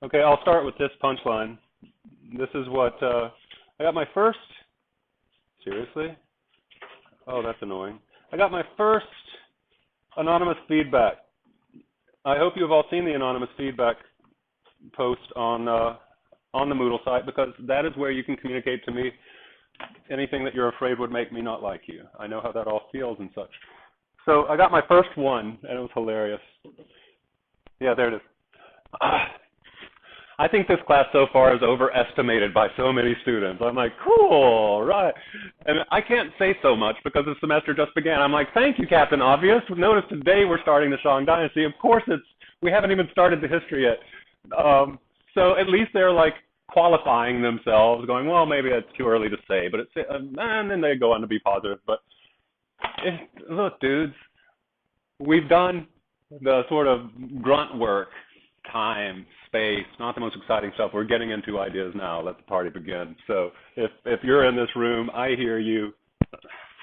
Okay, I'll start with this punchline. This is what, I got my first, seriously? Oh, that's annoying. I got my first anonymous feedback. I hope you have all seen the anonymous feedback post on the Moodle site, because that is where you can communicate to me anything that you're afraid would make me not like you. I know how that all feels and such. So I got my first one, and it was hilarious. Yeah, there it is. I think this class so far is overestimated by so many students. I'm like, cool, right. And I can't say so much because the semester just began. I'm like, thank you, Captain Obvious. Notice today we're starting the Shang Dynasty. Of course, we haven't even started the history yet. So at least they're like qualifying themselves, going, well, maybe it's too early to say, but and then they go on to be positive. But look, dudes, we've done the sort of grunt work, time, space, not the most exciting stuff. We're getting into ideas now. Let the party begin. So if you're in this room, I hear you.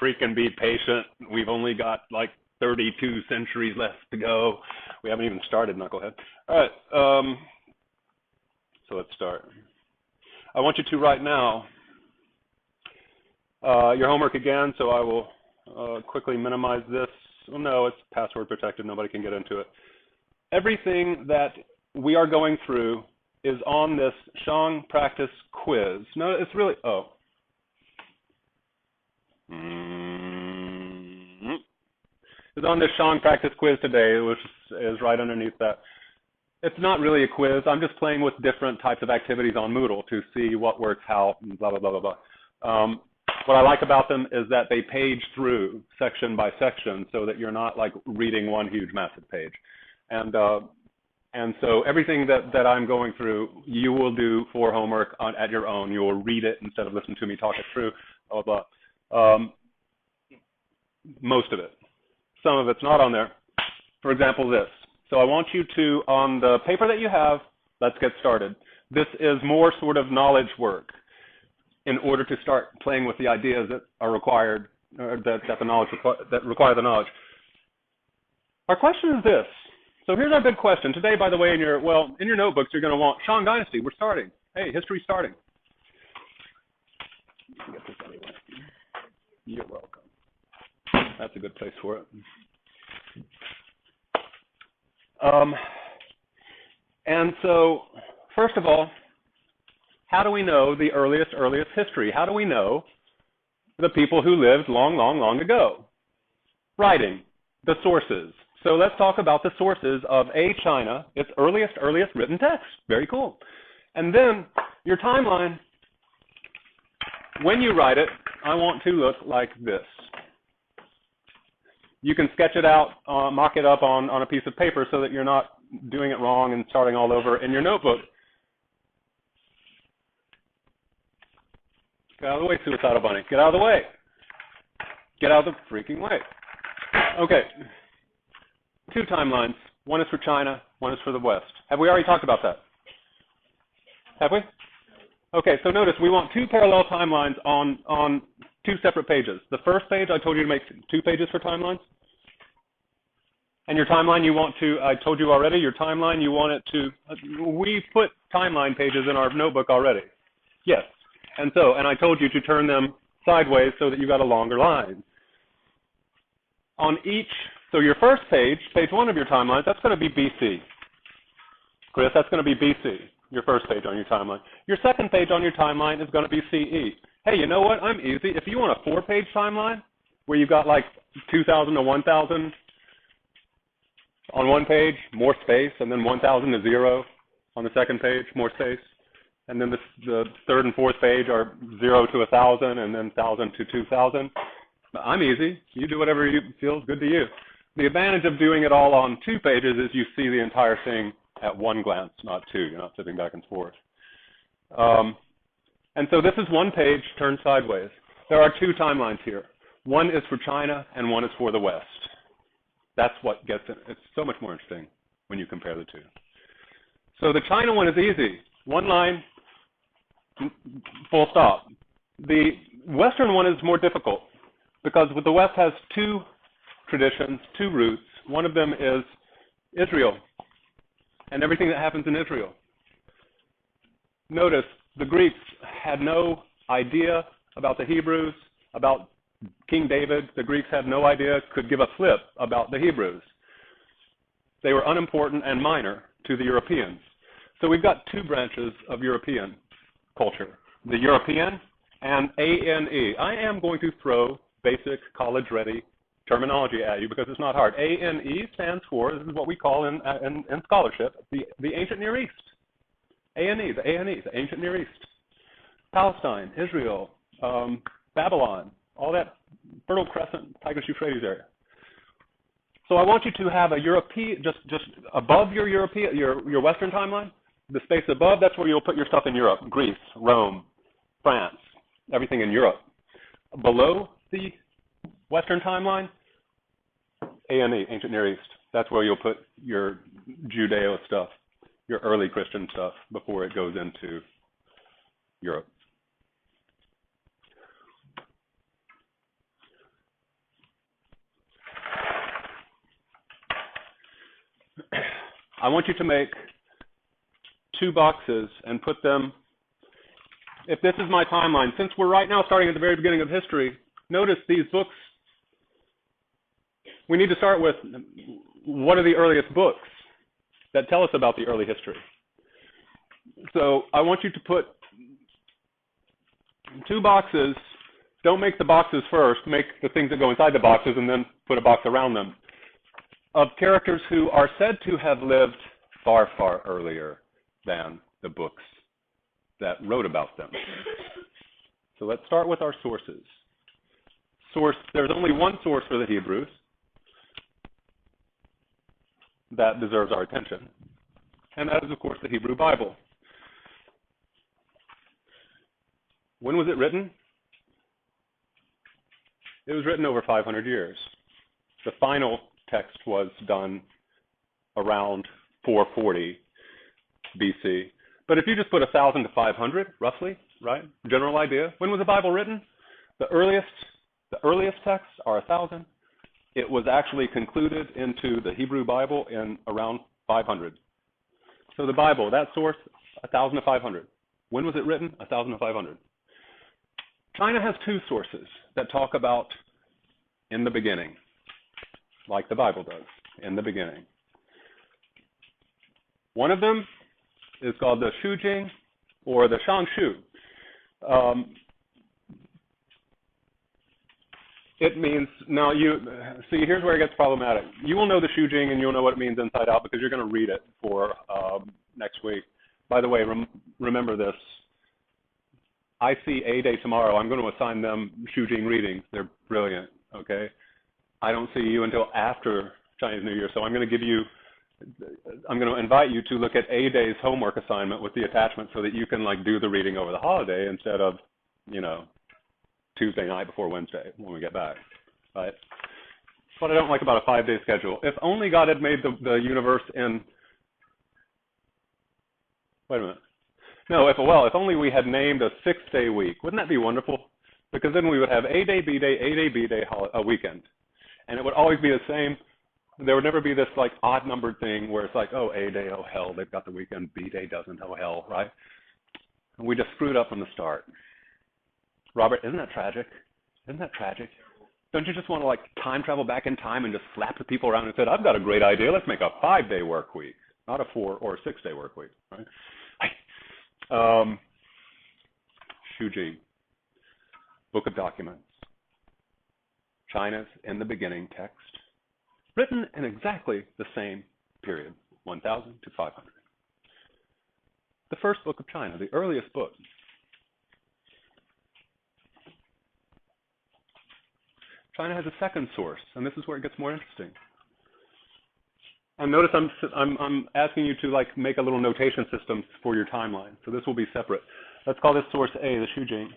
Freaking be patient. We've only got like 32 centuries left to go. We haven't even started, knucklehead. All right. So let's start. I want you to right now your homework again, so I will quickly minimize this. Oh, no, it's password protected. Nobody can get into it. Everything that we are going through is on this Shang practice quiz. No, it's really, It's on this Shang practice quiz today, which is right underneath that. It's not really a quiz. I'm just playing with different types of activities on Moodle to see what works, how, blah, blah, blah, blah, blah. What I like about them is that they page through section by section so that you're not like reading one huge massive page. And so everything that I'm going through, you will do for homework at your own. You will read it instead of listening to me talk it through, blah, blah, blah. Most of it. Some of it's not on there. For example, this. So I want you to, on the paper that you have, let's get started. This is more sort of knowledge work in order to start playing with the ideas that are required, or that require the knowledge. Our question is this. So here's our big question. Today, by the way, in your notebooks, you're going to want Shang Dynasty. We're starting. Hey, history's starting. Get this anyway. You're welcome. That's a good place for it. And so, first of all, how do we know the earliest history? How do we know the people who lived long, long, long ago? Writing, the sources. So let's talk about the sources of China, its earliest written text. Very cool. And then your timeline, when you write it, I want to look like this. You can sketch it out, mock it up on a piece of paper so that you're not doing it wrong and starting all over in your notebook. Get out of the way, suicidal bunny. Get out of the way. Get out of the freaking way. Okay. 2 timelines. One is for China, one is for the West. Have we already talked about that? Have we? Okay, so notice we want 2 parallel timelines on 2 separate pages. The first page, I told you to make 2 pages for timelines. And your timeline you want to, I told you already, your timeline you want it to, we put timeline pages in our notebook already. Yes. And I told you to turn them sideways so that you got a longer line. On each, so your first page, page 1 of your timeline, that's going to be BC. Chris, that's going to be BC, your first page on your timeline. Your second page on your timeline is going to be CE. Hey, you know what? I'm easy. If you want a 4-page timeline where you've got like 2,000 to 1,000 on one page, more space, and then 1,000 to 0 on the second page, more space. And then the third and fourth page are 0 to 1,000 and then 1,000 to 2,000. I'm easy. You do whatever feels good to you. The advantage of doing it all on 2 pages is you see the entire thing at one glance, not 2. You're not sitting back and forth. And so this is 1 page turned sideways. There are 2 timelines here. One is for China and one is for the West. That's what gets it. It's so much more interesting when you compare the 2. So the China one is easy. 1 line, full stop. The Western one is more difficult because the West has 2 traditions, 2 roots. One of them is Israel and everything that happens in Israel. Notice the Greeks had no idea about the Hebrews, about King David. The Greeks had no idea, could give a flip about the Hebrews. They were unimportant and minor to the Europeans. So we've got two branches of European culture, the European and ANE. I am going to throw basic college-ready terminology at you because it's not hard. ANE stands for, this is what we call in scholarship, the ancient Near East. ANE, the ancient Near East. Palestine, Israel, Babylon, all that Fertile Crescent, Tigris-Euphrates area. So I want you to have a European, just above your European, your Western timeline, the space above, that's where you'll put your stuff in Europe, Greece, Rome, France, everything in Europe. Below the Western timeline, ANE, Ancient Near East. That's where you'll put your Judeo stuff, your early Christian stuff, before it goes into Europe. I want you to make two boxes and put them, if this is my timeline, since we're right now starting at the very beginning of history, notice these books, we need to start with what are the earliest books that tell us about the early history. So I want you to put two boxes, don't make the boxes first, make the things that go inside the boxes and then put a box around them, of characters who are said to have lived far, far earlier than the books that wrote about them. So let's start with our sources. There's only one source for the Hebrews that deserves our attention, and that is, of course, the Hebrew Bible. When was it written? It was written over 500 years. The final text was done around 440 BC. But if you just put 1,000 to 500, roughly, right? General idea. When was the Bible written? The earliest texts are 1,000. It was actually concluded into the Hebrew Bible in around 500. So the Bible, that source, 1,000 to 500. When was it written? 1,000 to 500. China has two sources that talk about in the beginning, like the Bible does, in the beginning. One of them is called the Shujing or the Shang. It means, now you see, here's where it gets problematic. You will know the Shujing and you'll know what it means inside out because you're going to read it for next week. By the way, remember this. I see A Day tomorrow. I'm going to assign them Shujing readings. They're brilliant, okay? I don't see you until after Chinese New Year, so I'm going to invite you to look at A Day's homework assignment with the attachment so that you can do the reading over the holiday instead of, Tuesday night before Wednesday when we get back, right? That's what I don't like about a 5-day schedule. If only God had made the universe in, wait a minute. No, if only we had named a 6-day week. Wouldn't that be wonderful? Because then we would have A Day, B Day, A Day, B Day, a weekend. And it would always be the same. There would never be this odd numbered thing where it's oh, A Day, oh hell, they've got the weekend, B Day doesn't, oh hell, right? And we just screwed up from the start. Robert, isn't that tragic? Isn't that tragic? Don't you just want to time travel back in time and just slap the people around and say, I've got a great idea, let's make a 5-day work week, not a 4 or 6-day work week, right? Shujing, Book of Documents, China's in the beginning text, written in exactly the same period, 1,000 to 500. The first book of China, the earliest book. China has a second source, and this is where it gets more interesting. And notice I'm asking you to make a little notation system for your timeline. So this will be separate. Let's call this source A, the Shujing.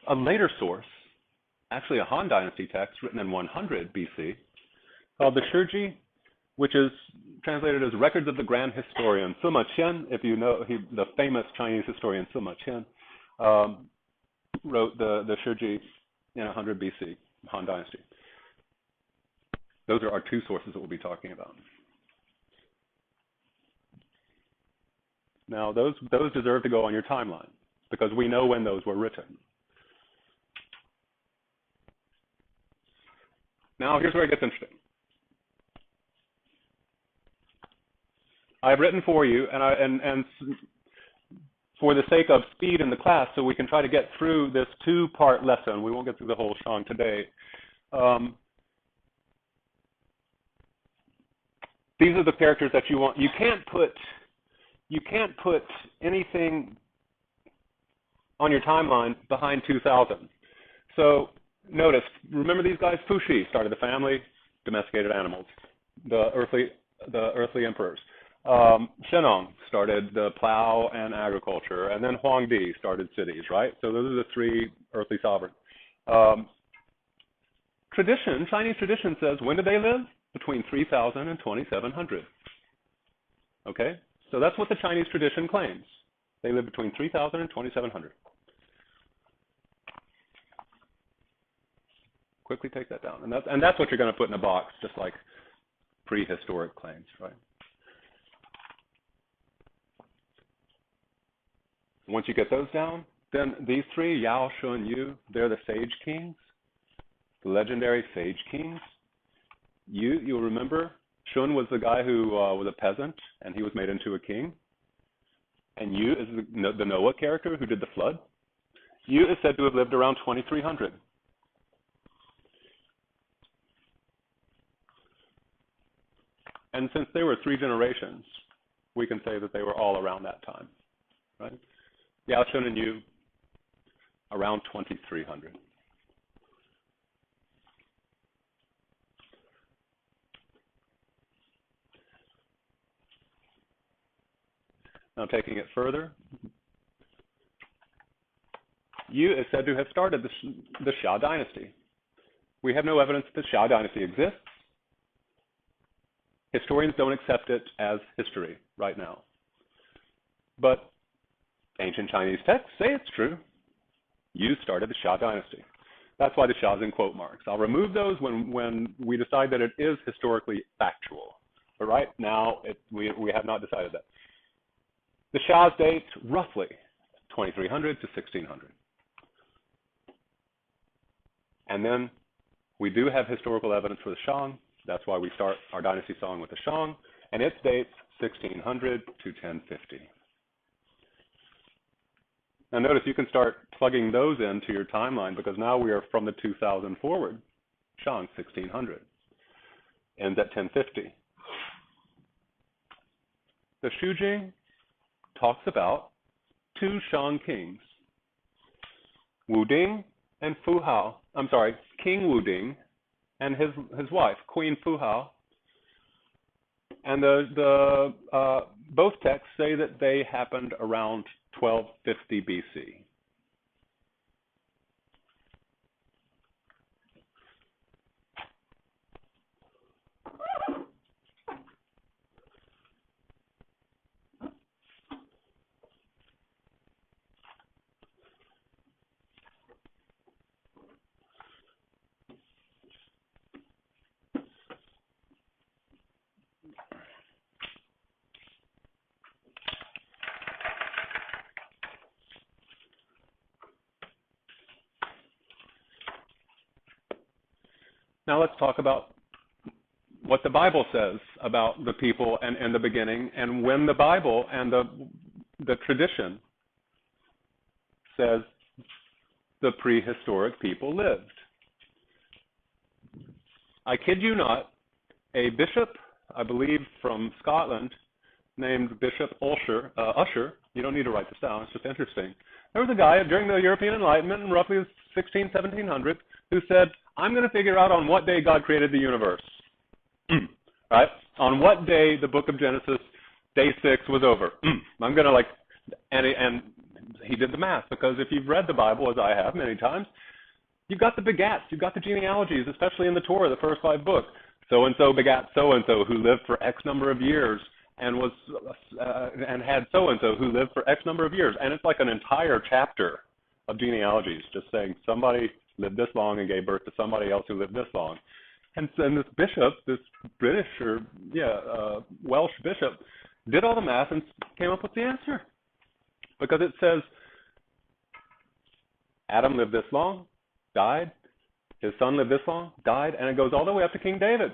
A later source, actually a Han Dynasty text written in 100 BC, called the Shiji, which is translated as Records of the Grand Historian. Sima Qian, if you know, the famous Chinese historian Sima Qian, wrote the Shiji in 100 BC, Han Dynasty. Those are our two sources that we'll be talking about. Now, those deserve to go on your timeline because we know when those were written. Now, here's where it gets interesting. I've written for you, and for the sake of speed in the class, so we can try to get through this two-part lesson. We won't get through the whole Shang today. These are the characters that you want. You can't put anything on your timeline behind 2000. So notice, remember these guys? Fuxi started the family, domesticated animals, the earthly emperors. Shang started the plow and agriculture, and then Huangdi started cities, right? So those are the three earthly sovereigns. Chinese tradition says, when did they live? Between 3000 and 2700. Okay? So that's what the Chinese tradition claims. They lived between 3000 and 2700. Quickly take that down. And that's what you're going to put in a box, just like prehistoric claims, right? Once you get those down, then these three, Yao, Shun, Yu, they're the sage kings, the legendary sage kings. You'll remember, Shun was the guy who was a peasant, and he was made into a king. And Yu is the Noah character who did the flood. Yu is said to have lived around 2300. And since they were three generations, we can say that they were all around that time, right? Yao, Shun, and Yu, around 2300. Now taking it further, Yu is said to have started the Xia dynasty. We have no evidence that the Xia dynasty exists. Historians don't accept it as history right now. But ancient Chinese texts say it's true. Yu started the Xia dynasty. That's why the Xia's in quote marks. I'll remove those when we decide that it is historically factual. But right now, we have not decided that. The Xia's dates roughly 2300 to 1600. And then we do have historical evidence for the Shang. That's why we start our dynasty song with the Shang. And its dates 1600 to 1050. Now notice you can start plugging those into your timeline because now we are from the 2000 forward. Shang 1600 ends at 1050. The Shujing talks about two Shang kings, Wu Ding and Fu Hao. I'm sorry, King Wu Ding and his wife, Queen Fu Hao. And both texts say that they happened around 1250 BC. Now let's talk about what the Bible says about the people and in the beginning, and when the Bible and the tradition says the prehistoric people lived. I kid you not, a bishop, I believe from Scotland, named Bishop Usher, you don't need to write this down, it's just interesting. There was a guy during the European Enlightenment in roughly 1700s who said, I'm going to figure out on what day God created the universe. Right? On what day the book of Genesis, day 6 was over. I'm going to and he did the math, because if you've read the Bible, as I have many times, you've got the begats, you've got the genealogies, especially in the Torah, the first 5 books. So-and-so begat so-and-so who lived for X number of years and was and had so-and-so who lived for X number of years. And it's like an entire chapter of genealogies just saying somebody lived this long and gave birth to somebody else who lived this long. And this bishop, this British or Welsh bishop, did all the math, and came up with the answer. Because it says Adam lived this long, died, his son lived this long, died, and it goes all the way up to King David.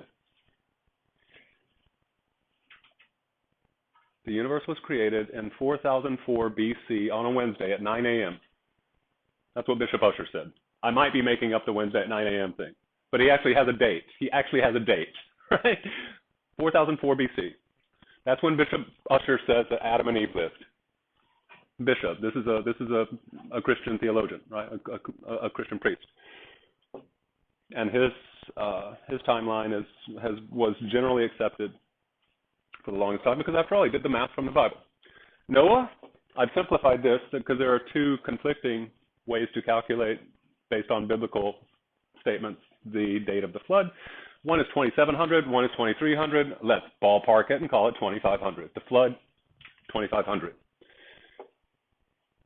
The universe was created in 4004 BC on a Wednesday at 9 a.m. That's what Bishop Ussher said. I might be making up the Wednesday at 9 a.m. thing, but he actually has a date. He actually has a date, right? 4004 BC. That's when Bishop Ussher says that Adam and Eve lived. Bishop. This is a Christian theologian, right? A Christian priest, and his timeline was generally accepted for the longest time because, after all, he did the math from the Bible. Noah, I've simplified this because there are two conflicting ways to calculate, based on biblical statements, the date of the flood. One is 2700, one is 2300. Let's ballpark it and call it 2500. The flood, 2500.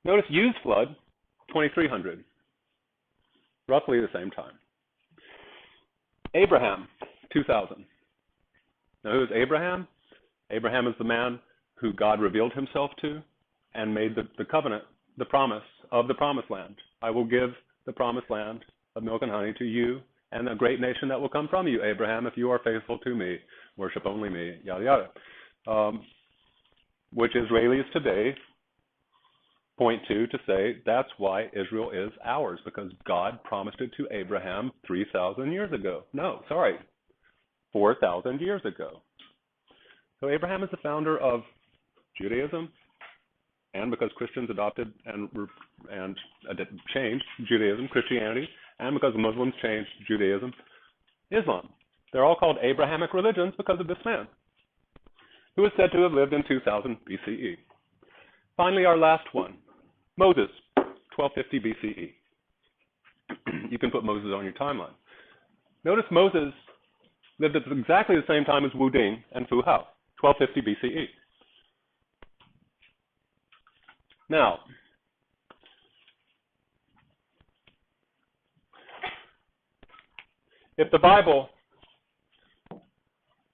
Notice used flood, 2300. Roughly the same time. Abraham, 2000. Now, who is Abraham? Abraham is the man who God revealed himself to and made the covenant, the promise of the promised land. I will give the promised land of milk and honey to you and a great nation that will come from you, Abraham, if you are faithful to me, worship only me, yada, yada. Which Israelis today point to say that's why Israel is ours, because God promised it to Abraham 3,000 years ago. No, sorry, 4,000 years ago. So Abraham is the founder of Judaism, and because Christians adopted and changed Judaism, Christianity, and because Muslims changed Judaism, Islam. They're all called Abrahamic religions because of this man, who is said to have lived in 2000 BCE. Finally, our last one, Moses, 1250 BCE. You can put Moses on your timeline. Notice Moses lived at exactly the same time as Wu Ding and Fu Hao, 1250 BCE. Now, if the Bible,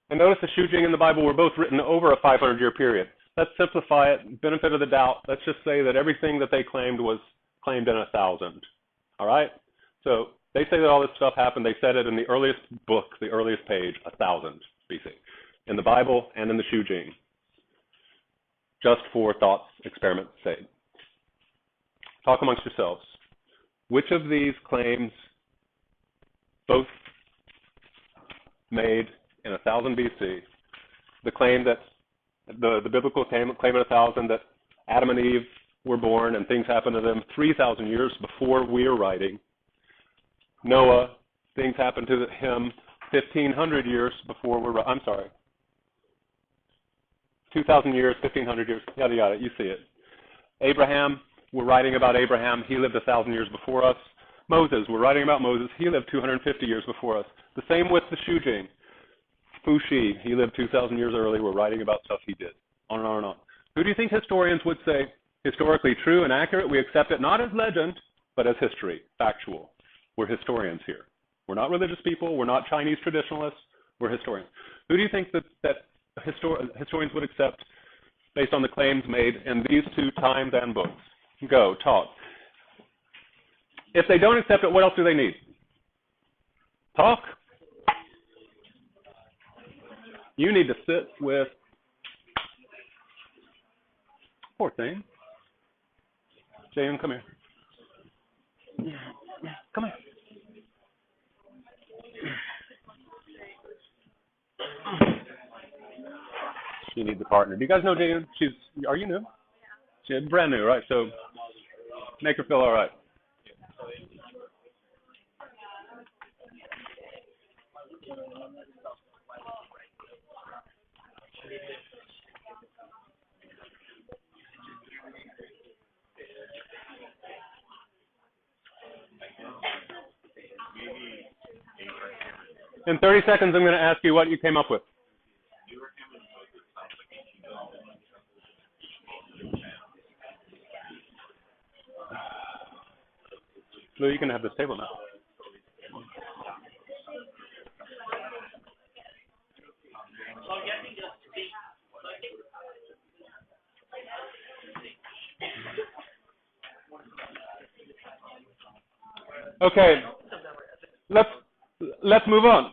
and notice the Shu Jing and the Bible were both written over a 500-year period. Let's simplify it, benefit of the doubt. Let's just say that everything that they claimed was claimed in 1000. All right? So they say that all this stuff happened. They said it in the earliest book, the earliest page, 1000 BC, in the Bible and in the Shu Jing, just for thought's experiment's sake. Talk amongst yourselves. Which of these claims, both made in 1000 BC, the claim that the biblical claim at 1000 that Adam and Eve were born and things happened to them 3,000 years before we are writing. Noah, things happened to him 1,500 years before I'm sorry, 2,000 years, 1,500 years, yada, yada, you see it. Abraham, we're writing about Abraham. He lived 1,000 years before us. Moses, we're writing about Moses. He lived 250 years before us. The same with the Shu Jing. Fu Shi, he lived 2,000 years early. We're writing about stuff he did. On and on and on. Who do you think historians would say historically true and accurate? We accept it not as legend, but as history, factual. We're historians here. We're not religious people. We're not Chinese traditionalists. We're historians. Who do you think that historians would accept based on the claims made in these two times and books? Go, talk. If they don't accept it, what else do they need? Talk. You need to sit with, poor thing. James, come here. Come here. She needs a partner. Do you guys know James? Are you new? She's brand new, right? So make her feel all right. In 30 seconds, I'm going to ask you what you came up with. Lou, you can have this table now. Okay, let's move on.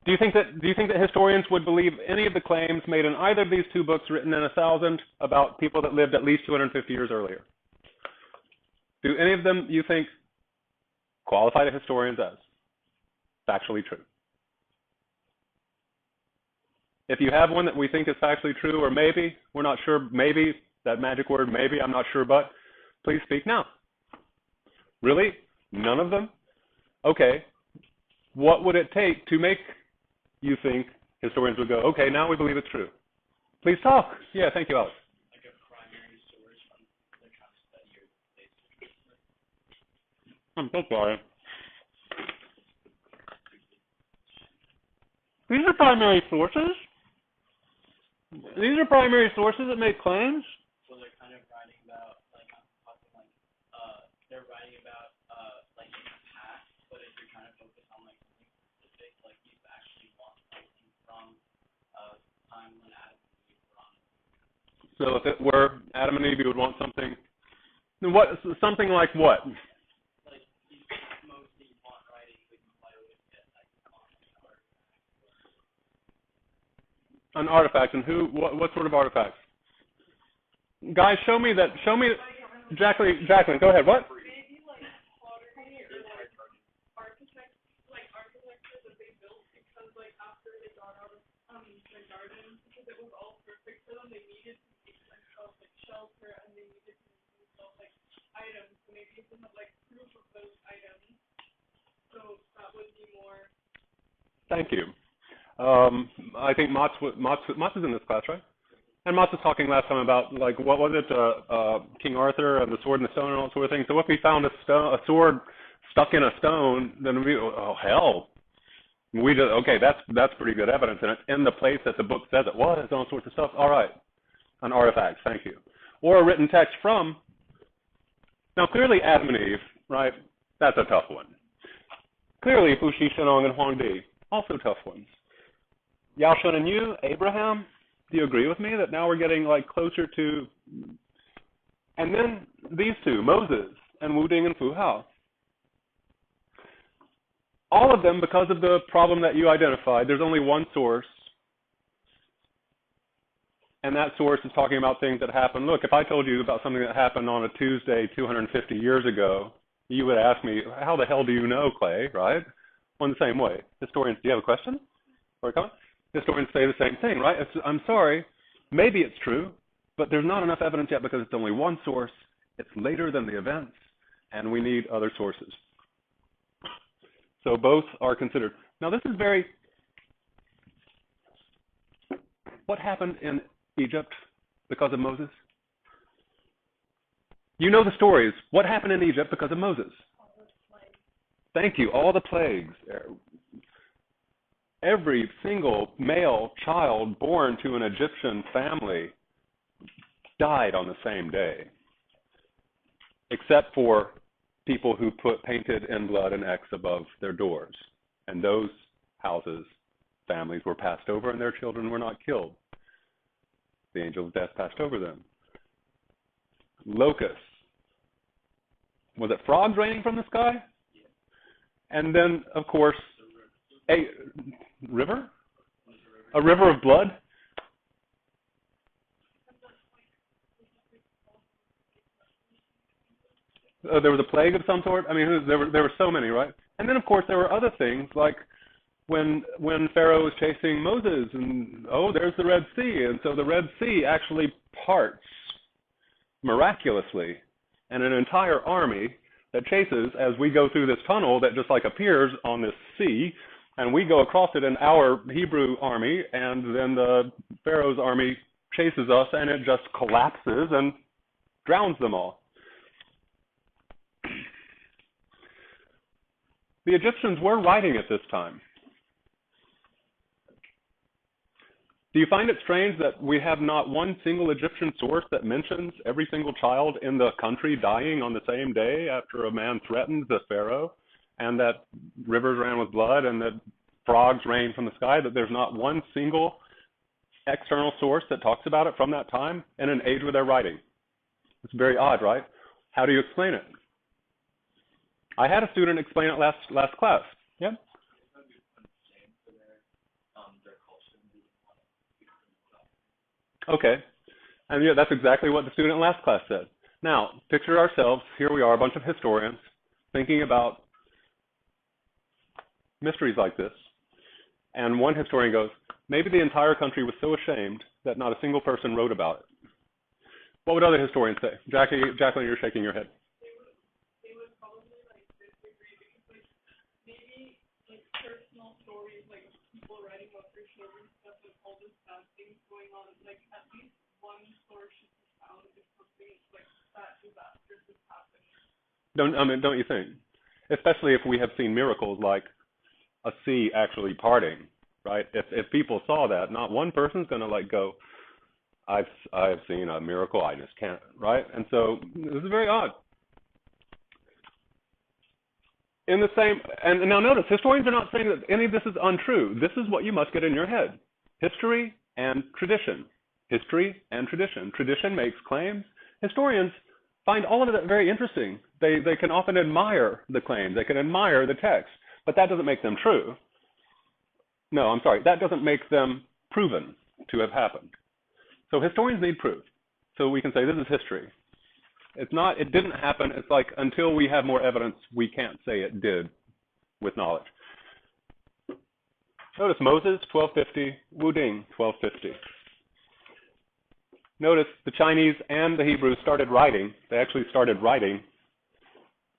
Do you think that historians would believe any of the claims made in either of these two books written in 1000 about people that lived at least 250 years earlier? Do any of them, you think, qualify the historians as factually true? If you have one that we think is factually true, or maybe, we're not sure, maybe, that magic word maybe, I'm not sure, but please speak now. Really? None of them? Okay. What would it take to make you think historians would go, okay, now we believe it's true? Please talk. Yeah, thank you, Alex. Like a primary source from the kind of study or I'm so sorry. These are primary sources? These are primary sources that make claims? So they're kind of writing about, like, I'm talking like, they're writing about, like, in the past, but if you're trying to focus on, like, something specific, like, you actually want something from a time when Adam and Eve were on. So if it were Adam and Eve, you would want something, something like what? Like, you mostly want writing with you get, like, An artifact, and what sort of artifacts? Guys, show me, Jacqueline, go ahead, what? Maybe like pottery or like architecture that they built because like after they got out of the garden, because it was all perfect for them, they needed to make themselves like shelter and they needed to make themselves like items. So maybe if they had like proof of those items, so that would be more. Thank you. I think Mats is in this class, right? And Mats was talking last time about, like, what was it, King Arthur and the sword and the stone and all that sort of thing. So if we found a sword stuck in a stone, then oh hell, okay, that's pretty good evidence, and it's in the place that the book says it was, and all sorts of stuff. All right, an artifact, thank you, or a written text from. Now clearly Adam and Eve, right? That's a tough one. Clearly Fuxi, Shenong, and Huangdi, also tough ones. Yao Shun and Yu, Abraham. Do you agree with me that now we're getting like closer to, and then these two, Moses and Wu Ding and Fu Hao. All of them, because of the problem that you identified, there's only one source, and that source is talking about things that happened. Look, if I told you about something that happened on a Tuesday 250 years ago, you would ask me, how the hell do you know, Clay, right? Well, in the same way. Historians, do you have a question? Or a comment? Historians say the same thing, right? I'm sorry, maybe it's true, but there's not enough evidence yet because it's only one source. It's later than the events, and we need other sources. So both are considered. Now this is what happened in Egypt because of Moses? You know the stories. What happened in Egypt because of Moses? Thank you, all the plagues. Every single male child born to an Egyptian family died on the same day, except for people who painted in blood an X above their doors. And those houses, families were passed over and their children were not killed. The angel of death passed over them. Locusts. Was it frogs raining from the sky? And then, of course, a river? A river of blood? There was a plague of some sort? I mean, there were so many, right? And then, of course, there were other things, like when Pharaoh was chasing Moses, and, oh, there's the Red Sea. And so the Red Sea actually parts miraculously, and an entire army that chases as we go through this tunnel that just like appears on this sea, and we go across it in our Hebrew army, and then the Pharaoh's army chases us, and it just collapses and drowns them all. The Egyptians were writing at this time. Do you find it strange that we have not one single Egyptian source that mentions every single child in the country dying on the same day after a man threatened the Pharaoh, and that rivers ran with blood and that frogs rained from the sky, that there's not one single external source that talks about it from that time in an age where they're writing? It's very odd, right? How do you explain it? I had a student explain it last class. Yeah. Okay. And yeah, that's exactly what the student in last class said. Now, picture ourselves, here we are, a bunch of historians, thinking about mysteries like this. And one historian goes, maybe the entire country was so ashamed that not a single person wrote about it. What would other historians say? Jacqueline, you're shaking your head. They would probably like disagree because like maybe like personal stories, like people writing about their children stuff with all this bad things going on, like at least one source should be found if something like that disastrous is happening. Don't you think? Especially if we have seen miracles like a sea actually parting, right? If people saw that, not one person's gonna like go, I've seen a miracle, I just can't, right? And so this is very odd. In the same, and now notice, historians are not saying that any of this is untrue. This is what you must get in your head. History and tradition. History and tradition. Tradition makes claims. Historians find all of that very interesting. They can often admire the claims. They can admire the text, but that doesn't make them true. No, I'm sorry, that doesn't make them proven to have happened. So historians need proof. So we can say this is history. It didn't happen. It's like until we have more evidence, we can't say it did with knowledge. Notice Moses, 1250, Wu Ding, 1250. Notice the Chinese and the Hebrews started writing. They actually started writing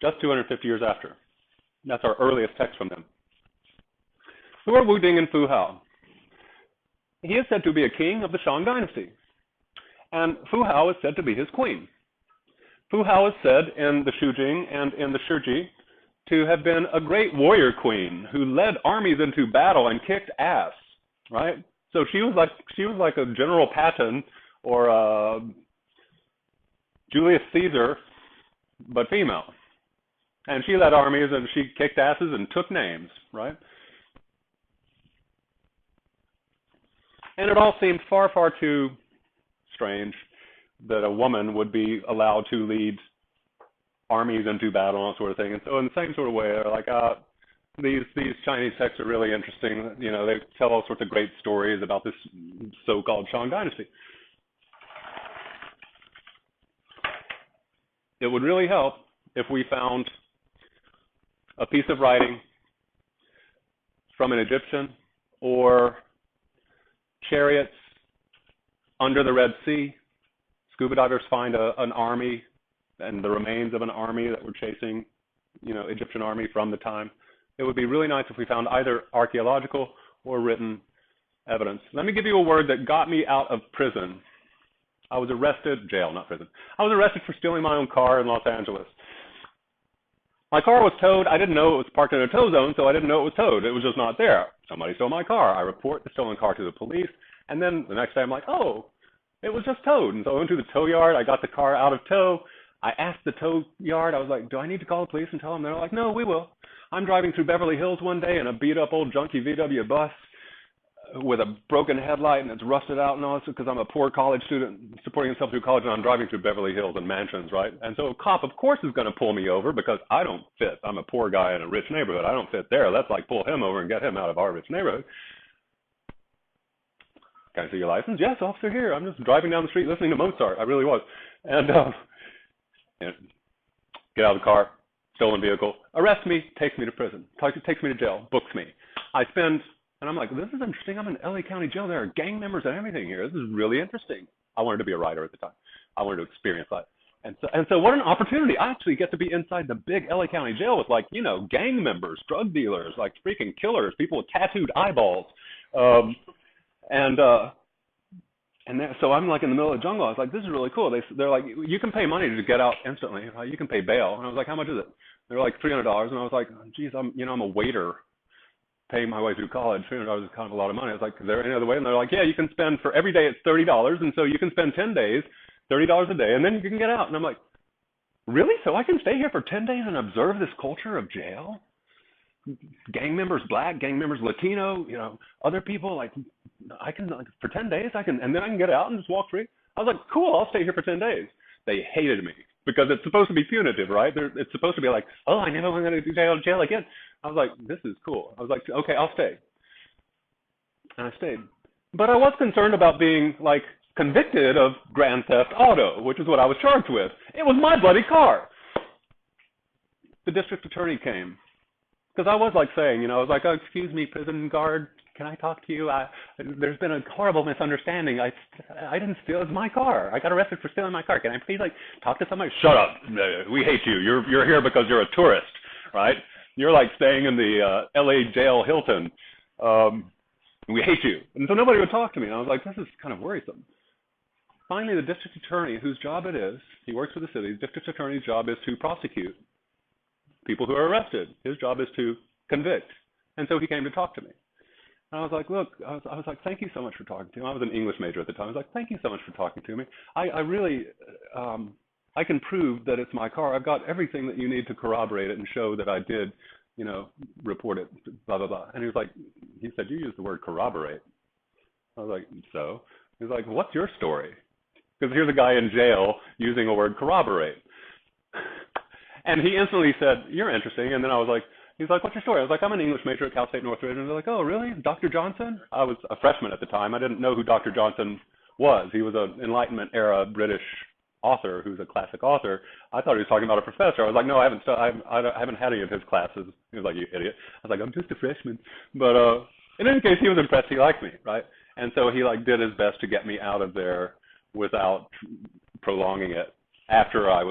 just 250 years after. That's our earliest text from them. Who are Wu Ding and Fu Hao? He is said to be a king of the Shang dynasty. And Fu Hao is said to be his queen. Fu Hao is said in the Shujing and in the Shiji to have been a great warrior queen who led armies into battle and kicked ass, right? So she was like a General Patton or a Julius Caesar, but female. And she led armies and she kicked asses and took names, right? And it all seemed far, far too strange that a woman would be allowed to lead armies into battle and that sort of thing. And so in the same sort of way, they're like, these Chinese texts are really interesting. You know, they tell all sorts of great stories about this so-called Shang dynasty. It would really help if we found a piece of writing from an Egyptian or chariots under the Red Sea. Scuba divers find an army and the remains of an army that were chasing, Egyptian army from the time. It would be really nice if we found either archaeological or written evidence. Let me give you a word that got me out of prison. I was arrested, jail, not prison. I was arrested for stealing my own car in Los Angeles. My car was towed. I didn't know it was parked in a tow zone, so I didn't know it was towed. It was just not there. Somebody stole my car. I report the stolen car to the police, and then the next day I'm like, oh, it was just towed. And so I went to the tow yard. I got the car out of tow. I asked the tow yard, I was like, do I need to call the police and tell them? They're like, no, we will. I'm driving through Beverly Hills one day in a beat-up old junky VW bus with a broken headlight and it's rusted out and all this because I'm a poor college student supporting himself through college and I'm driving through Beverly Hills and mansions, right? And so a cop, of course, is going to pull me over because I don't fit. I'm a poor guy in a rich neighborhood. I don't fit there. Let's like pull him over and get him out of our rich neighborhood. Can I see your license? Yes, officer, here. I'm just driving down the street listening to Mozart. I really was. And get out of the car, stolen vehicle, arrest me, takes me to prison, takes me to jail, books me. I spend, and I'm like, this is interesting. I'm in LA County jail. There are gang members and everything here. This is really interesting. I wanted to be a writer at the time. I wanted to experience that. And so what an opportunity. I actually get to be inside the big LA County jail with gang members, drug dealers, like freaking killers, people with tattooed eyeballs. So I'm like in the middle of the jungle. I was like, this is really cool. They're like, you can pay money to get out instantly. You can pay bail. And I was like, how much is it? They're like $300. And I was like, geez, I'm a waiter paying my way through college. $300 is kind of a lot of money. I was like, is there any other way? And they're like, yeah, you can spend for every day it's $30. And so you can spend 10 days, $30 a day, and then you can get out. And I'm like, really? So I can stay here for 10 days and observe this culture of jail? Gang members, black, gang members, Latino, other people, like, I can, for 10 days, and then I can get out and just walk free. I was like, cool, I'll stay here for 10 days. They hated me. because it's supposed to be punitive, right? It's supposed to be like, oh, I never want to go to jail again. I was like, this is cool. I was like, okay, I'll stay. And I stayed. But I was concerned about being, like, convicted of grand theft auto, which is what I was charged with. It was my bloody car. The district attorney came. Because I was, like, saying, I was like, oh, excuse me, prison guard, can I talk to you? There's been a horrible misunderstanding. I didn't steal. It was my car. I got arrested for stealing my car. Can I please, like, talk to somebody? Shut up. We hate you. You're here because you're a tourist, right? You're, like, staying in the L.A. jail Hilton. We hate you. And so nobody would talk to me. And I was like, this is kind of worrisome. Finally, the district attorney, whose job it is, he works for the city, the district attorney's job is to prosecute people who are arrested. His job is to convict. And so he came to talk to me. And I was like, look, I was like, thank you so much for talking to me. I was an English major at the time. I was like, thank you so much for talking to me. I really, I can prove that it's my car. I've got everything that you need to corroborate it and show that I did, report it, blah, blah, blah. And he said, you used the word corroborate. I was like, so? He was like, what's your story? Because here's a guy in jail using a word corroborate. And he instantly said, you're interesting. And then I was like, he's like, what's your story? I was like, I'm an English major at Cal State Northridge. And they're like, oh, really? Dr. Johnson? I was a freshman at the time. I didn't know who Dr. Johnson was. He was an Enlightenment era British author who's a classic author. I thought he was talking about a professor. I was like, no, I haven't had any of his classes. He was like, you idiot. I was like, I'm just a freshman. But in any case, he was impressed. He liked me, right? And so he did his best to get me out of there without prolonging it after I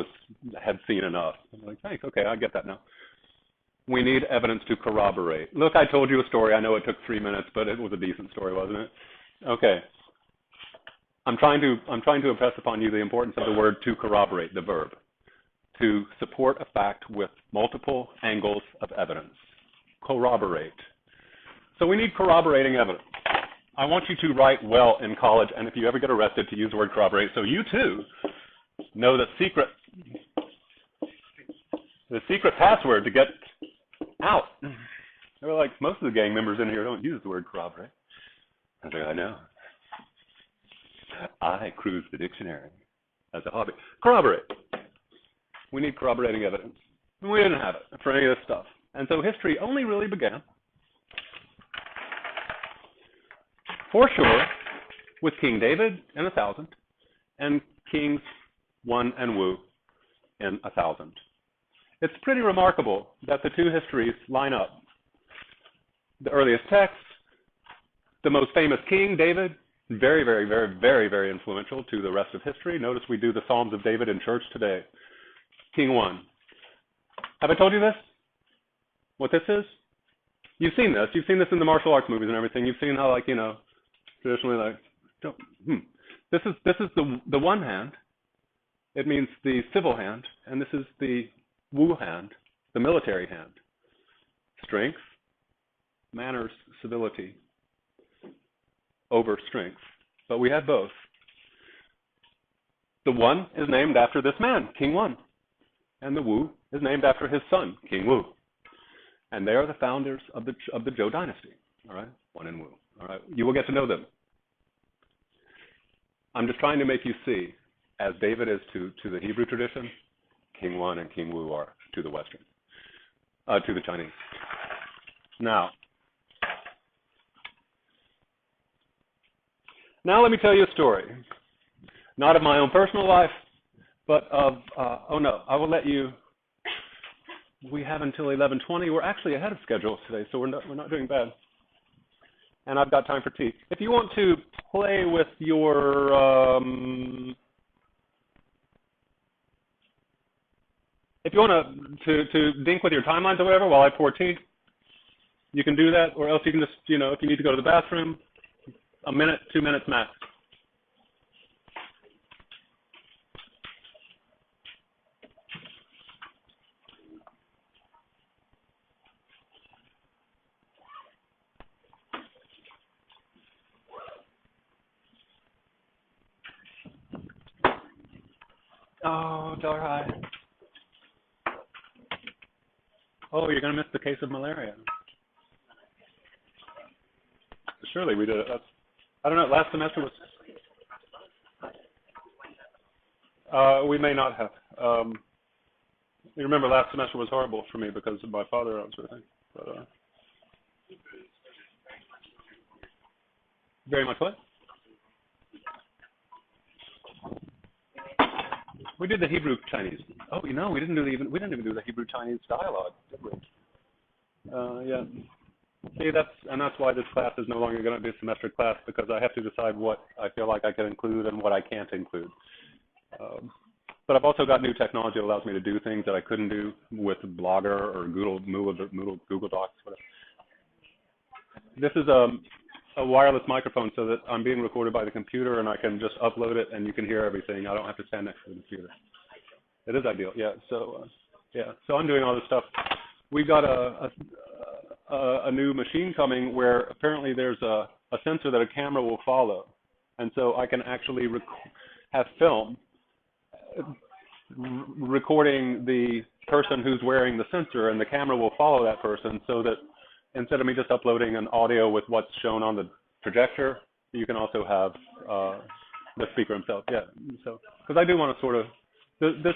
had seen enough. I'm like, thanks, okay, I get that now. We need evidence to corroborate. Look, I told you a story. I know it took 3 minutes, but it was a decent story, wasn't it? Okay. I'm trying to impress upon you the importance of the word to corroborate, the verb, to support a fact with multiple angles of evidence. Corroborate. So we need corroborating evidence. I want you to write well in college, and if you ever get arrested, to use the word corroborate, so you too know the secret password to get out. They were like, most of the gang members in here don't use the word corroborate. I was like, I know. I cruise the dictionary as a hobby. Corroborate. We need corroborating evidence. And we didn't have it for any of this stuff. And so history only really began, for sure, with King David in 1000 and Kings 1 and Wu in 1000. It's pretty remarkable that the two histories line up. The earliest text, the most famous king, David, very, very, very, very, very influential to the rest of history. Notice we do the Psalms of David in church today. King 1. Have I told you this? What this is? You've seen this. You've seen this in the martial arts movies and everything. You've seen how, traditionally, This is the one hand. It means the civil hand, and this is the Wu hand, the military hand. Strength, manners, civility over strength. But we have both. The one is named after this man, King One, and the Wu is named after his son, King Wu. And they are the founders of the Zhou dynasty. All right, One and Wu. All right, you will get to know them. I'm just trying to make you see, as David is to the Hebrew tradition, King One and King Wu are to the Western, to the Chinese. Now let me tell you a story, not of my own personal life, but of, I will let you, we have until 11:20. We're actually ahead of schedule today, so we're not doing bad. And I've got time for tea. If you want to play with your, if you want to dink with your timelines or whatever while I pour tea, you can do that, or else you can just, if you need to go to the bathroom, a minute, 2 minutes max. Oh, Dorai. Oh, you're going to miss the case of malaria. Surely we did it. I don't know, last semester was... we may not have. You remember last semester was horrible for me because of my father and that sort of thing. But, very much what? We did the Hebrew Chinese. Oh, you know, we didn't even do the Hebrew Chinese dialogue, did we? Yeah. See, that's why this class is no longer going to be a semester class, because I have to decide what I feel like I can include and what I can't include. But I've also got new technology that allows me to do things that I couldn't do with Blogger or Google Docs, whatever. This is a wireless microphone so that I'm being recorded by the computer and I can just upload it and you can hear everything. I don't have to stand next to the computer. It is ideal, yeah. So, So I'm doing all this stuff. We've got a new machine coming where apparently there's a sensor that a camera will follow, and so I can actually have film recording the person who's wearing the sensor, and the camera will follow that person, so that instead of me just uploading an audio with what's shown on the projector, you can also have the speaker himself. Yeah. So because I do want to sort of the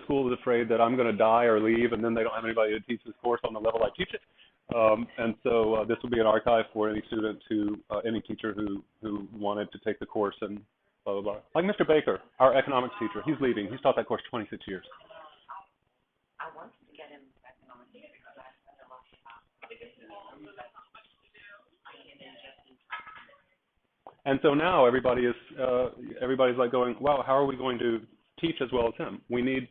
school is afraid that I'm going to die or leave, and then they don't have anybody to teach this course on the level I teach it. And so this will be an archive for any student any teacher who wanted to take the course and blah, blah, blah. Like Mr. Baker, our economics teacher. He's leaving. He's taught that course 26 years. I wanted to get him economics because I spent a lot of time. And so now everybody's like going, wow, how are we going to teach as well as him? We need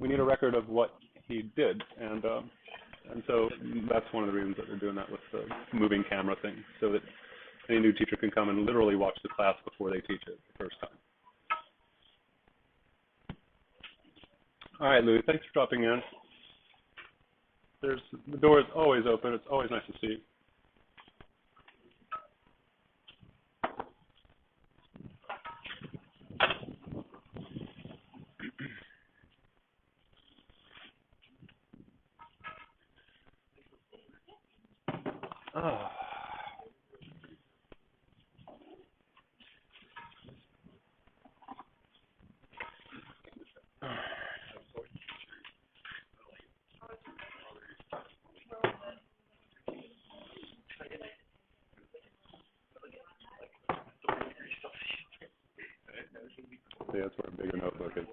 a record of what he did, and so that's one of the reasons that we're doing that with the moving camera thing, so that any new teacher can come and literally watch the class before they teach it the first time. All right, Lou, thanks for dropping in. The door is always open. It's always nice to see you. Oh. Yeah, that's where a bigger notebook is.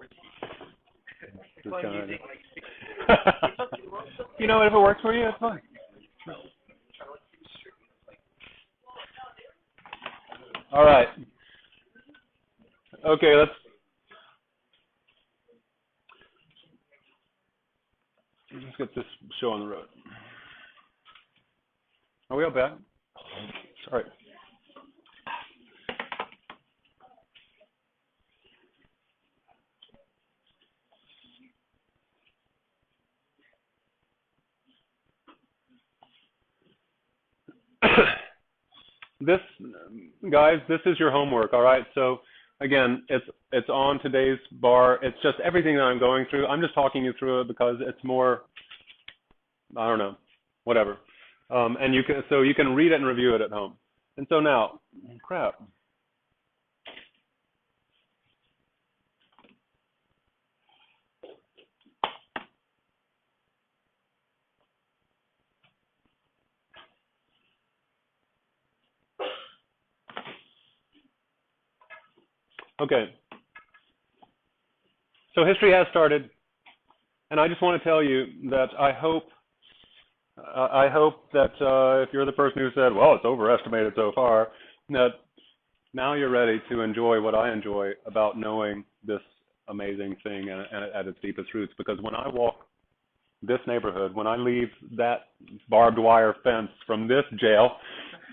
You know what, if it works for you, it's fine. All right. Okay, let's get this show on the road. Are we all back? Sorry. This, guys, this is your homework, all right? So, again, it's on today's bar. It's just everything that I'm going through. I'm just talking you through it because it's more, I don't know, whatever. And you can read it and review it at home. And so now, crap. Okay. So history has started, and I just want to tell you that I hope that if you're the person who said, well, it's overestimated so far, that now you're ready to enjoy what I enjoy about knowing this amazing thing at its deepest roots. Because when I walk this neighborhood, when I leave that barbed wire fence from this jail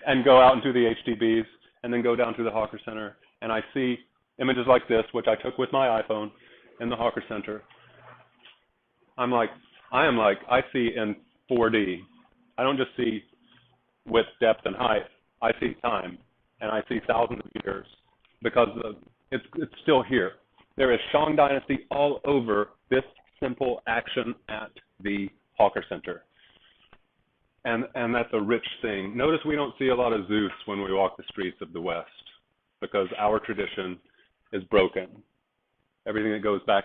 and go out into the HDBs and then go down to the Hawker Center, and I see images like this, which I took with my iPhone in the Hawker Center, I see in 4D. I don't just see width, depth, and height. I see time, and I see thousands of years, because it's still here. There is Shang dynasty all over this simple action at the Hawker Center. And that's a rich thing. Notice we don't see a lot of Zeus when we walk the streets of the West, because our tradition is broken. Everything that goes back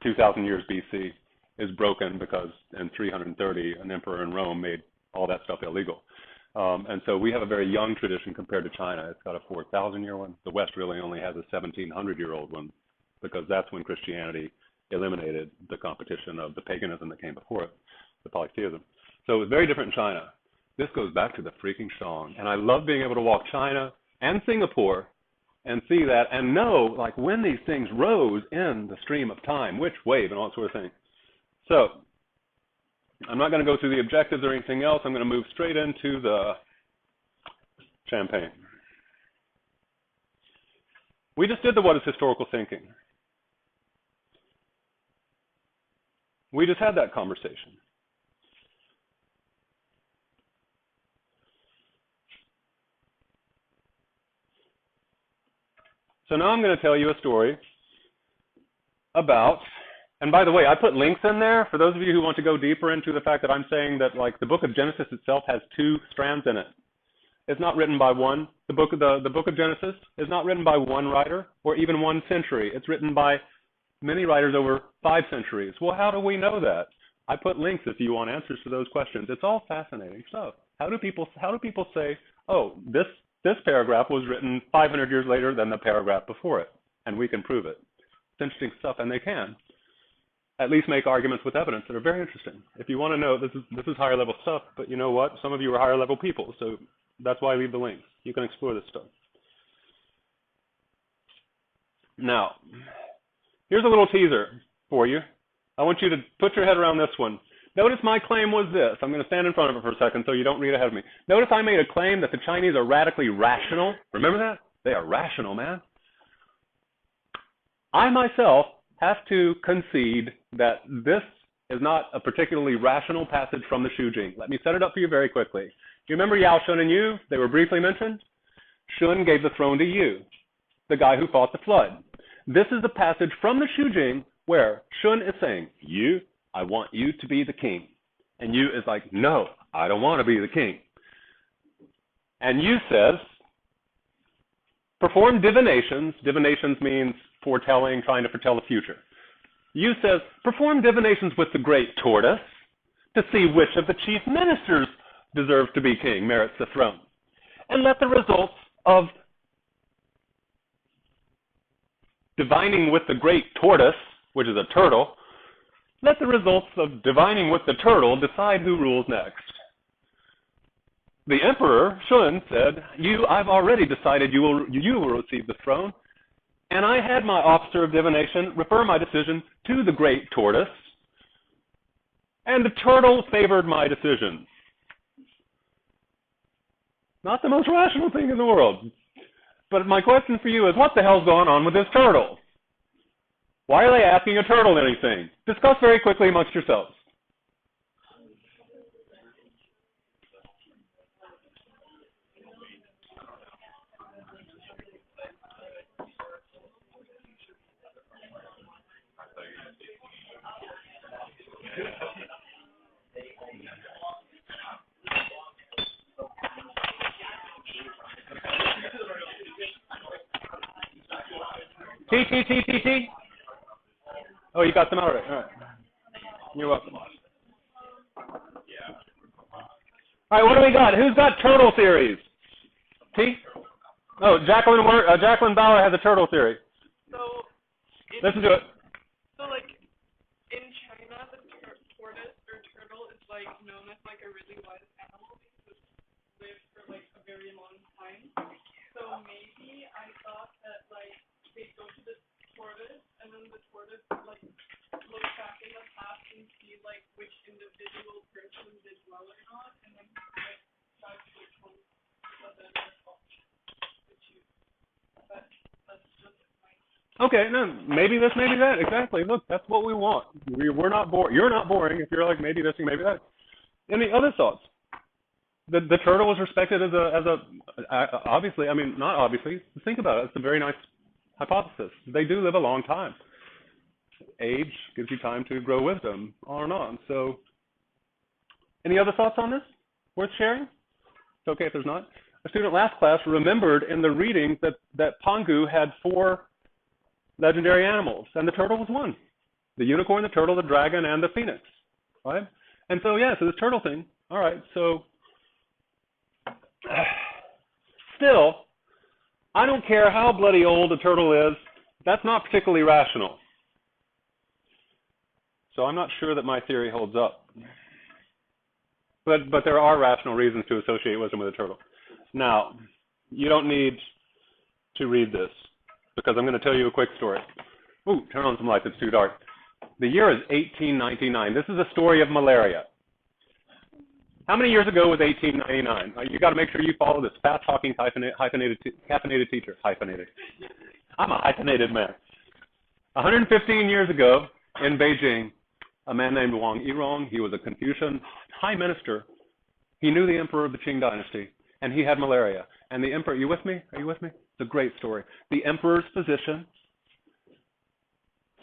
2,000 years BC is broken because in 330, an emperor in Rome made all that stuff illegal. And so we have a very young tradition compared to China. It's got a 4,000-year one. The West really only has a 1,700-year-old one because that's when Christianity eliminated the competition of the paganism that came before it, the polytheism. So it was very different in China. This goes back to the freaking Shang. And I love being able to walk China and Singapore and see that and know like when these things rose in the stream of time, which wave and all that sort of thing. So I'm not going to go through the objectives or anything else. I'm going to move straight into the champagne. We just did the what is historical thinking. We just had that conversation. So now I'm going to tell you a story about, and by the way, I put links in there for those of you who want to go deeper into the fact that I'm saying that like the book of Genesis itself has two strands in it. It's not written by one. The book of Genesis is not written by one writer or even one century. It's written by many writers over 5 centuries. Well, how do we know that? I put links if you want answers to those questions. It's all fascinating stuff. How do people say, oh, this paragraph was written 500 years later than the paragraph before it, and we can prove it? It's interesting stuff, and they can at least make arguments with evidence that are very interesting. If you want to know, this is higher level stuff, but you know what? Some of you are higher level people, so that's why I leave the links. You can explore this stuff. Now, here's a little teaser for you. I want you to put your head around this one. Notice my claim was this. I'm going to stand in front of it for a second so you don't read ahead of me. Notice I made a claim that the Chinese are radically rational. Remember that? They are rational, man. I myself have to concede that this is not a particularly rational passage from the Shu Jing. Let me set it up for you very quickly. Do you remember Yao, Shun, and Yu? They were briefly mentioned. Shun gave the throne to Yu, the guy who fought the flood. This is a passage from the Shu Jing where Shun is saying, Yu, I want you to be the king. And Yu is like, no, I don't want to be the king. And Yu says, perform divinations. Divinations means foretelling, trying to foretell the future. Yu says, perform divinations with the great tortoise to see which of the chief ministers deserves to be king, merits the throne. And let the results of divining with the great tortoise, which is a turtle, let the results of divining with the turtle decide who rules next. The emperor, Shun, said, Yu, I've already decided you will receive the throne, and I had my officer of divination refer my decision to the great tortoise, and the turtle favored my decision. Not the most rational thing in the world. But my question for you is, what the hell's going on with this turtle? Why are they asking a turtle anything? Discuss very quickly amongst yourselves. T. Oh, you got them out right. All right. You're welcome. All right, what do we got? Who's got turtle theories? T? Oh, Jacqueline Bauer has a turtle theory. So, listen to it. So, like, in China, the tortoise or turtle is, like, known as, like, a really wise animal because it lives for, like, a very long time. So maybe I thought that, like, they go to the tortoise, and then the tortoise, like, look back in the past and see, like, which individual person did well or not, and then, like, judge which one was a fault to choose. But that's just my... Okay, no, maybe this, maybe that. Exactly. Look, that's what we want. We're not boring. You're not boring if you're like maybe this and maybe that. Any other thoughts? The turtle was respected as a obviously, I mean, not obviously. Think about it. It's a very nice hypothesis. They do live a long time. Age gives you time to grow wisdom, on and on. So, any other thoughts on this worth sharing? It's okay if there's not. A student last class remembered in the reading that Pangu had 4 legendary animals, and the turtle was one. The unicorn, the turtle, the dragon, and the phoenix, right? And so, yeah, so this turtle thing, all right, so still, I don't care how bloody old a turtle is, that's not particularly rational. So I'm not sure that my theory holds up. But there are rational reasons to associate wisdom with a turtle. Now, you don't need to read this, because I'm going to tell you a quick story. Ooh, turn on some lights, it's too dark. The year is 1899. This is a story of malaria. How many years ago was 1899? You got to make sure you follow this fast-talking caffeinated teacher. Hyphenated. I'm a hyphenated man. 115 years ago in Beijing, a man named Wang Yirong, he was a Confucian high minister. He knew the emperor of the Qing dynasty, and he had malaria. And the emperor, are you with me? Are you with me? It's a great story. The emperor's physician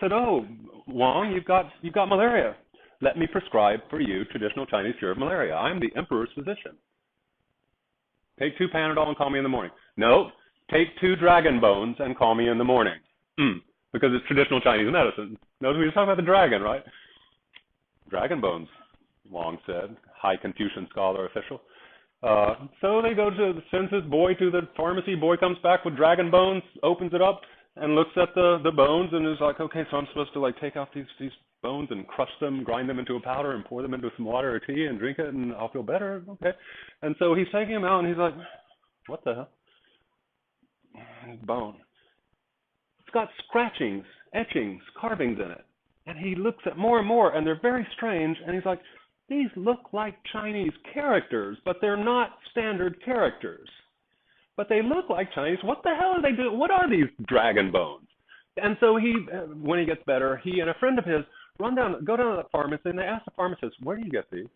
said, "Oh, Wang, you've got malaria. Let me prescribe for you traditional Chinese cure of malaria. I'm the emperor's physician. Take 2 Panadol and call me in the morning." "No, take 2 dragon bones and call me in the morning." Because it's traditional Chinese medicine. Notice we were talking about the dragon, right? "Dragon bones," Wang said, high Confucian scholar official. So they sends his boy to the pharmacy. Boy comes back with dragon bones, opens it up, and looks at the bones and is like, "Okay, so I'm supposed to take out these bones and crush them, grind them into a powder, and pour them into some water or tea and drink it, and I'll feel better." Okay. And so he's taking him out, and he's like, "What the hell?" His bone. It's got scratchings, etchings, carvings in it. And he looks at more and more, and they're very strange, and he's like, "These look like Chinese characters, but they're not standard characters. But they look like Chinese. What the hell are they doing? What are these dragon bones?" And so he, when he gets better, he and a friend of his go down to the pharmacy, and they ask the pharmacist, "Where do you get these?"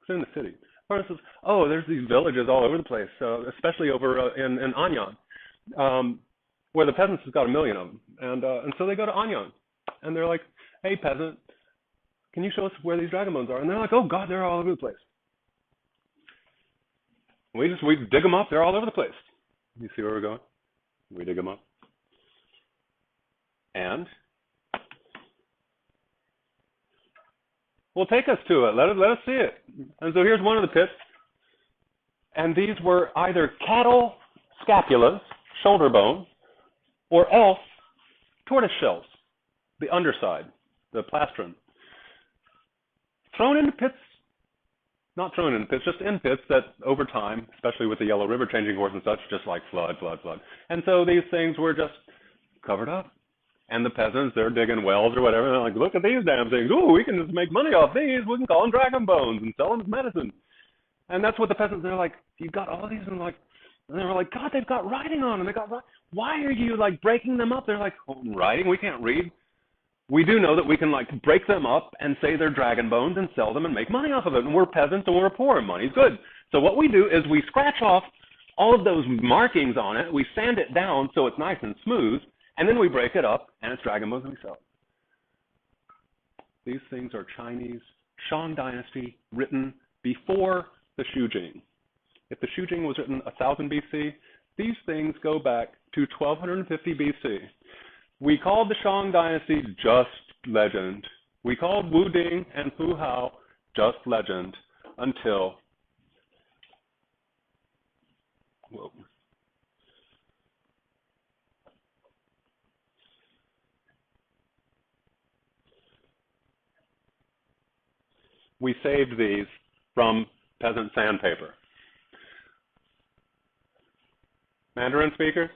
It's in the city. The pharmacist says, "Oh, there's these villages all over the place, especially over in Anyang, where the peasants have got 1 million of them." And so they go to Anyang, and they're like, "Hey, peasant, can you show us where these dragon bones are?" And they're like, "Oh, God, they're all over the place. We dig them up. They're all over the place." You see where we're going? We dig them up. And well, take us to it. Let us see it. And so here's one of the pits. And these were either cattle scapulas, shoulder bones, or else tortoise shells, the underside, the plastron. Thrown into pits, not thrown into pits, just in pits that over time, especially with the Yellow River changing course and such, just like flood. And so these things were just covered up. And the peasants, they're digging wells or whatever, and they're like, "Look at these damn things. Ooh, we can just make money off these. We can call them dragon bones and sell them as medicine." And that's what the peasants, they're like, "You got all these?" And they were like, "God, they've got writing on them. Why are you breaking them up?" They're like, "Oh, writing? We can't read." "We do know that we can break them up and say they're dragon bones and sell them and make money off of it. And we're peasants and we're poor and money's good. So what we do is we scratch off all of those markings on it. We sand it down so it's nice and smooth. And then we break it up and it's dragon bones and we sell it." These things are Chinese Shang dynasty, written before the Shujing. If the Shujing was written 1000 BC, these things go back to 1250 BC. We called the Shang dynasty just legend. We called Wu Ding and Fu Hao just legend until, whoa. We saved these from peasant sandpaper. Mandarin speakers,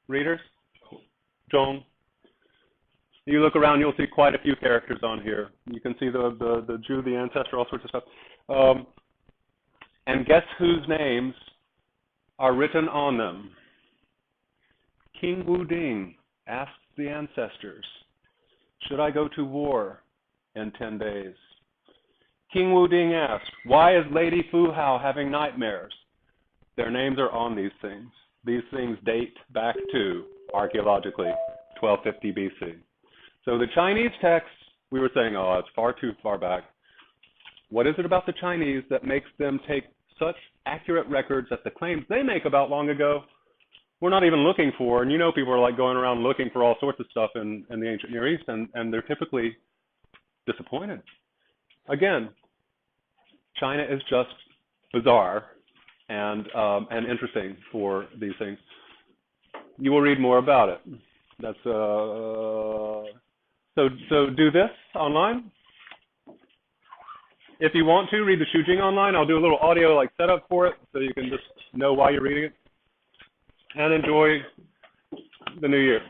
readers, Zhong. You look around, you'll see quite a few characters on here. You can see the Jew, the ancestor, all sorts of stuff. And guess whose names are written on them? King Wu Ding asked the ancestors, "Should I go to war in 10 days?" King Wu Ding asked, "Why is Lady Fu Hao having nightmares?" Their names are on these things. These things date back to, archaeologically, 1250 BC. So the Chinese texts, we were saying, "Oh, it's far too far back." What is it about the Chinese that makes them take such accurate records that the claims they make about long ago we're not even looking for, and people are like going around looking for all sorts of stuff in the ancient Near East, and they're typically disappointed. Again, China is just bizarre and interesting for these things. You will read more about it. That's so do this online. If you want to read the Shujing online, I'll do a little audio like setup for it so you can just know why you're reading it. And enjoy the new year.